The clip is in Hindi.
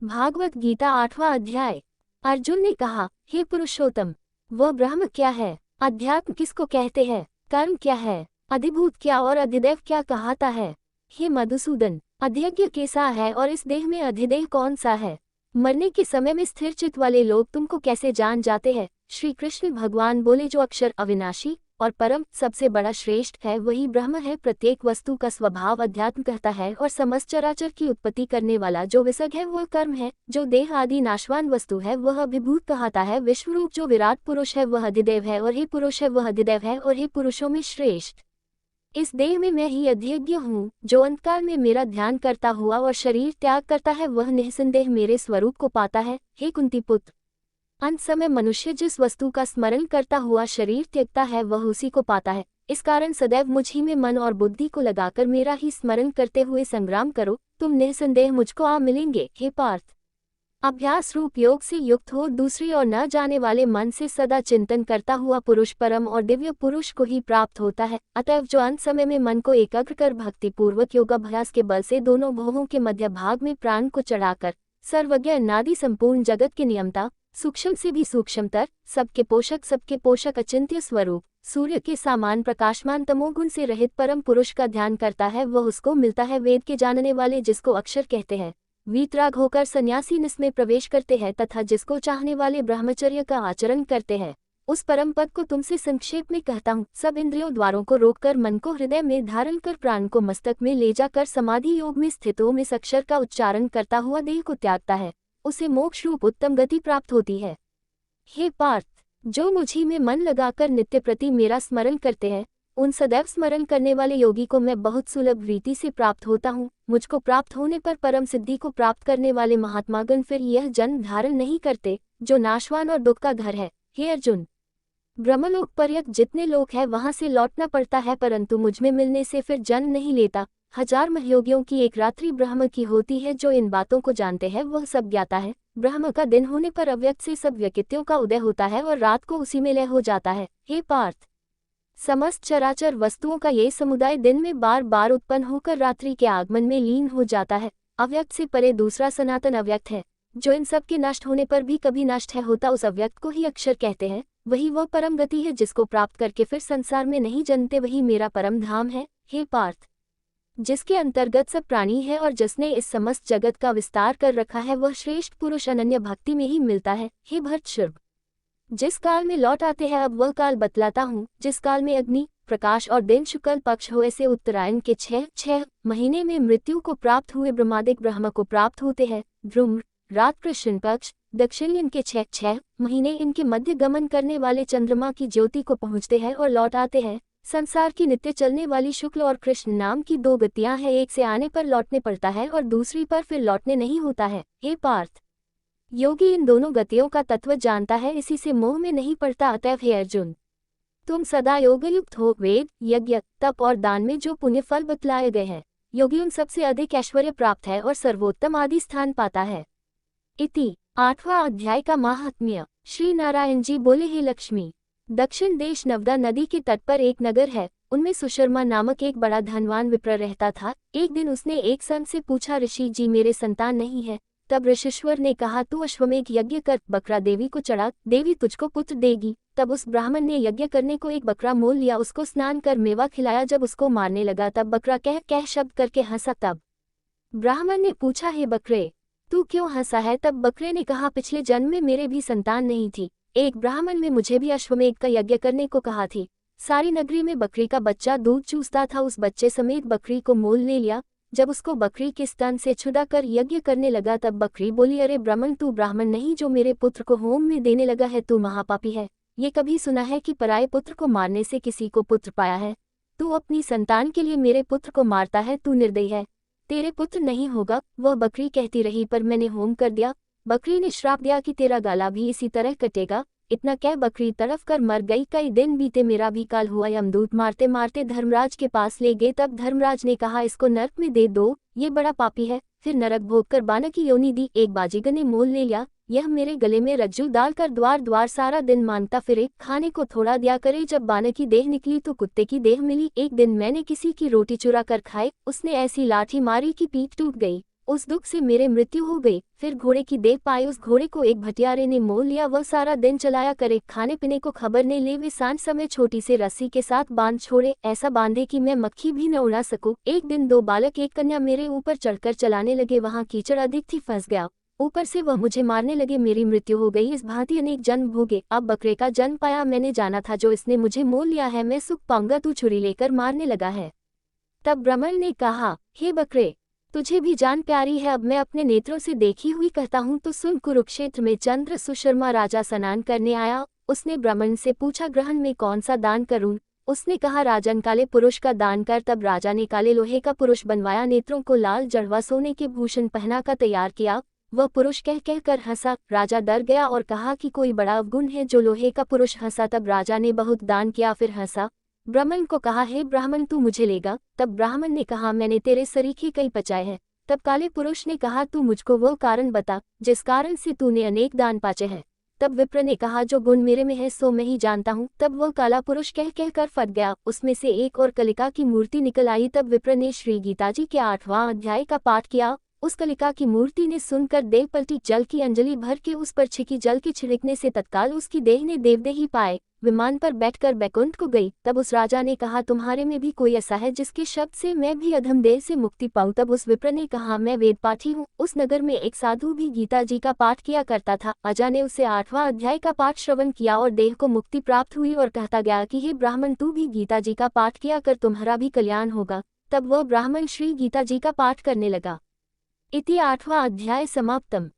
भागवत गीता 8वां अध्याय। अर्जुन ने कहा, हे पुरुषोत्तम, वह ब्रह्म क्या है? अध्यात्म किसको कहते हैं? कर्म क्या है? अधिभूत क्या और अधिदैव क्या कहाता है? हे मधुसूदन, अध्यज्ञ कैसा है और इस देह में अधिदेह कौन सा है? मरने के समय में स्थिर चित्त वाले लोग तुमको कैसे जान जाते हैं? श्री कृष्ण भगवान बोले, जो अक्षर अविनाशी और परम सबसे बड़ा श्रेष्ठ है वही ब्रह्म है। प्रत्येक वस्तु का स्वभाव अध्यात्म कहता है और समस्त चराचर की उत्पत्ति करने वाला जो विसर्ग है वह कर्म है। जो देह आदि नाशवान वस्तु है वह अभिभूत कहता है। विश्वरूप जो विराट पुरुष है वह अधिदेव है और हे पुरुष है वह अधिदेव है और हे पुरुषों में श्रेष्ठ। इस देह में मैं ही अध्यज्ञ हूँ। जो अंतकाल में मेरा ध्यान करता हुआ और शरीर त्याग करता है वह निःसंदेह मेरे स्वरूप को पाता है। हे कुंती पुत्र, अंत समय मनुष्य जिस वस्तु का स्मरण करता हुआ शरीर त्यजता है वह उसी को पाता है। इस कारण सदैव मुझ ही में मन और बुद्धि को लगाकर मेरा ही स्मरण करते हुए संग्राम करो, तुम निःसंदेह मुझको आ मिलेंगे। हे पार्थ, अभ्यास रूप योग से युक्त हो दूसरी और न जाने वाले मन से सदा चिंतन करता हुआ पुरुष परम और दिव्य पुरुष को ही प्राप्त होता है। अतएव जो अंत समय में मन को एकाग्र कर भक्ति पूर्वक योगाभ्यास के बल से दोनों भुवों के मध्य भाग में प्राण को चढ़ाकर सर्वज्ञ नादि संपूर्ण जगत की नियमता, सूक्ष्म से भी सूक्ष्मतर, सबके पोषक अचिंत्य स्वरूप सूर्य के सामान प्रकाशमान तमोगुण से रहित परम पुरुष का ध्यान करता है वह उसको मिलता है। वेद के जानने वाले जिसको अक्षर कहते हैं, वीतराग होकर सन्यासी निस में प्रवेश करते हैं तथा जिसको चाहने वाले ब्रह्मचर्य का आचरण करते हैं, उस परम पद को तुमसे संक्षेप में कहता हूँ। सब इंद्रियों द्वारों को रोककर मन को हृदय में धारण कर प्राण को मस्तक में ले जाकर समाधि योग में स्थित हो में अक्षर का उच्चारण करता हुआ देह को त्यागता है, उसे मोक्ष रूप उत्तम गति प्राप्त होती है। हे पार्थ, जो मुझी में मन लगाकर नित्य प्रति मेरा स्मरण करते हैं, उन सदैव स्मरण करने वाले योगी को मैं बहुत सुलभ रीति से प्राप्त होता हूँ। मुझको प्राप्त होने पर परम सिद्धि को प्राप्त करने वाले महात्मागण फिर यह जन्म धारण नहीं करते जो नाशवान और दुख का घर है। हे अर्जुन, ब्रह्मलोक पर्यंत जितने लोग हैं वहां से लौटना पड़ता है, परंतु मुझमें मिलने से फिर जन्म नहीं लेता। 1000 महयोगियों की एक रात्रि ब्रह्म की होती है। जो इन बातों को जानते हैं वह सब ज्ञाता है। ब्रह्म का दिन होने पर अव्यक्त से सब व्यक्तियों का उदय होता है और रात को उसी में लय हो जाता है। हे पार्थ, समस्त चराचर वस्तुओं का ये समुदाय दिन में बार बार उत्पन्न होकर रात्रि के आगमन में लीन हो जाता है। अव्यक्त से परे दूसरा सनातन अव्यक्त है, जो इन सब के नष्ट होने पर भी कभी नष्ट है होता। उस अव्यक्त को ही अक्षर कहते हैं। वही वह परम गति है जिसको प्राप्त करके फिर संसार में नहीं जन्मते, वही मेरा परम धाम है। हे पार्थ, जिसके अंतर्गत सब प्राणी है और जिसने इस समस्त जगत का विस्तार कर रखा है वह श्रेष्ठ पुरुष अनन्य भक्ति में ही मिलता है। हे भर्तशर्व, जिस काल में लौट आते हैं अब वह काल बतलाता हूँ। जिस काल में अग्नि प्रकाश और दिन शुक्ल पक्ष हो, ऐसे उत्तरायण के 6 महीने में मृत्यु को प्राप्त हुए ब्रह्मादिक ब्रह्म को प्राप्त होते हैं। ध्रुम रात कृष्ण पक्ष दक्षिण के 6 महीने इनके मध्य गमन करने वाले चंद्रमा की ज्योति को पहुँचते हैं और लौट आते हैं। संसार की नित्य चलने वाली शुक्ल और कृष्ण नाम की 2 गतियां हैं, एक से आने पर लौटने पड़ता है और दूसरी पर फिर लौटने नहीं होता है। हे पार्थ, योगी इन दोनों गतियों का तत्व जानता है, इसी से मोह में नहीं पड़ता। अतएव हे अर्जुन, तुम सदा योगयुक्त हो। वेद यज्ञ तप और दान में जो पुण्य फल बतलाए गए हैं, योगी उन सबसे अधिक ऐश्वर्य प्राप्त है और सर्वोत्तम आदि स्थान पाता है। इति 8वां अध्याय का महात्म्य। श्री नारायण जी बोले, हे लक्ष्मी, दक्षिण देश नर्मदा नदी के तट पर एक नगर है। उनमें सुशर्मा नामक एक बड़ा धनवान विप्र रहता था। एक दिन उसने एक संत से पूछा, ऋषि जी, मेरे संतान नहीं है। तब ऋषिश्वर ने कहा, तू अश्वमेघ यज्ञ कर, बकरा देवी को चढ़ा, देवी तुझको पुत्र देगी। तब उस ब्राह्मण ने यज्ञ करने को एक बकरा मोल लिया, उसको स्नान कर मेवा खिलाया। जब उसको मारने लगा तब बकरा कह कह शब्द करके हंसा। तब ब्राह्मण ने पूछा, हे बकरे, तू क्यों हंसा है? तब बकरे ने कहा, पिछले जन्म में मेरे भी संतान नहीं थी। एक ब्राह्मण ने मुझे भी अश्वमेघ का यज्ञ करने को कहा थी। सारी नगरी में बकरी का बच्चा दूध चूसता था, उस बच्चे समेत बकरी को मोल ले लिया। जब उसको बकरी के स्तन से छुड़ा कर यज्ञ करने लगा तब बकरी बोली, अरे ब्राह्मण, तू ब्राह्मण नहीं जो मेरे पुत्र को होम में देने लगा है, तू महापापी है। ये कभी सुना है कि पराये पुत्र को मारने से किसी को पुत्र पाया है? तू अपनी संतान के लिए मेरे पुत्र को मारता है, तू निर्दयी है। तेरे पुत्र नहीं होगा। वह बकरी कहती रही, पर मैंने होम कर दिया। बकरी ने श्राप दिया कि तेरा गाला भी इसी तरह कटेगा। इतना कह बकरी तड़फ कर मर गई। कई दिन बीते, मेरा भी काल हुआ। यमदूत मारते मारते धर्मराज के पास ले गए। तब धर्मराज ने कहा, इसको नरक में दे दो, ये बड़ा पापी है। फिर नरक भोग कर बानक की योनि दी। एक बाजीगर ने मोल ले लिया, यह मेरे गले में रज्जू डालकर द्वार द्वार सारा दिन मांगता फिरे, खाने को थोड़ा दिया करे। जब बानक की देह निकली तो कुत्ते की देह मिली। एक दिन मैंने किसी की रोटी चुरा कर खाई, उसने ऐसी लाठी मारी कि पीठ टूट गई। उस दुख से मेरे मृत्यु हो गई। फिर घोड़े की देख पाई, उस घोड़े को एक भटियारे ने मोल लिया। वह सारा दिन चलाया करे, खाने पीने को खबर नहीं ले। वे सांझ समय छोटी से रस्सी के साथ बांध छोड़े, ऐसा बांधे कि मैं मक्खी भी न उड़ा सकूं। एक दिन 2 बालक एक कन्या मेरे ऊपर चढ़कर चलाने लगे। वहां कीचड़ अधिक थी, फंस गया। ऊपर से वह मुझे मारने लगे, मेरी मृत्यु हो गई। इस भांति अनेक जन्म भोगे। अब बकरे का जन्म पाया, मैंने जाना था जो इसने मुझे मोल लिया है, मैं सुख पाऊंगा, तू छुरी लेकर मारने लगा है। तब ब्राह्मण ने कहा, हे बकरे, तुझे भी जान प्यारी है, अब मैं अपने नेत्रों से देखी हुई कहता हूँ तो सुन। कुरुक्षेत्र में चंद्र सुशर्मा राजा स्नान करने आया। उसने ब्राह्मण से पूछा, ग्रहण में कौन सा दान करूं? उसने कहा, राजन काले पुरुष का दान कर। तब राजा ने काले लोहे का पुरुष बनवाया, नेत्रों को लाल जड़वा सोने के भूषण पहना कर तैयार किया। वह पुरुष कह कह कर हंसा। राजा डर गया और कहा कि कोई बड़ा अवगुण है जो लोहे का पुरुष हंसा। तब राजा ने बहुत दान किया, फिर हंसा। ब्राह्मण को कहा, हे ब्राह्मण, तू मुझे लेगा? तब ब्राह्मण ने कहा, मैंने तेरे सरीखे कई पचाए हैं। तब काले पुरुष ने कहा, तू मुझको वो कारण बता जिस कारण से तूने अनेक दान पाचे हैं। तब विप्र ने कहा, जो गुण मेरे में है सो मैं ही जानता हूँ। तब वह काला पुरुष कह कह कर फट गया। उसमें से एक और कलिका की मूर्ति निकल आई। तब विप्र ने श्री गीता जी के 8वां अध्याय का पाठ किया। उस कलिका की मूर्ति ने सुनकर देव पलटी, जल की अंजलि भर के उस पर छिकी। जल के छिड़कने से तत्काल उसकी देह ने देवदेही पाए। विमान पर बैठकर बैकुंठ को गई। तब उस राजा ने कहा, तुम्हारे में भी कोई ऐसा है जिसके शब्द से मैं भी अधम देह से मुक्ति पाऊं? तब उस विप्र ने कहा, मैं वेद पाठी हूँ। उस नगर में एक साधु भी गीता जी का पाठ किया करता था। अजा ने उसे 8वां अध्याय का पाठ श्रवण किया और देह को मुक्ति प्राप्त हुई और कहता गया कि हे ब्राह्मण, तू भी गीता जी का पाठ किया कर, तुम्हारा भी कल्याण होगा। तब वह ब्राह्मण श्री गीता जी का पाठ करने लगा। इति 8वां अध्याय समाप्तम।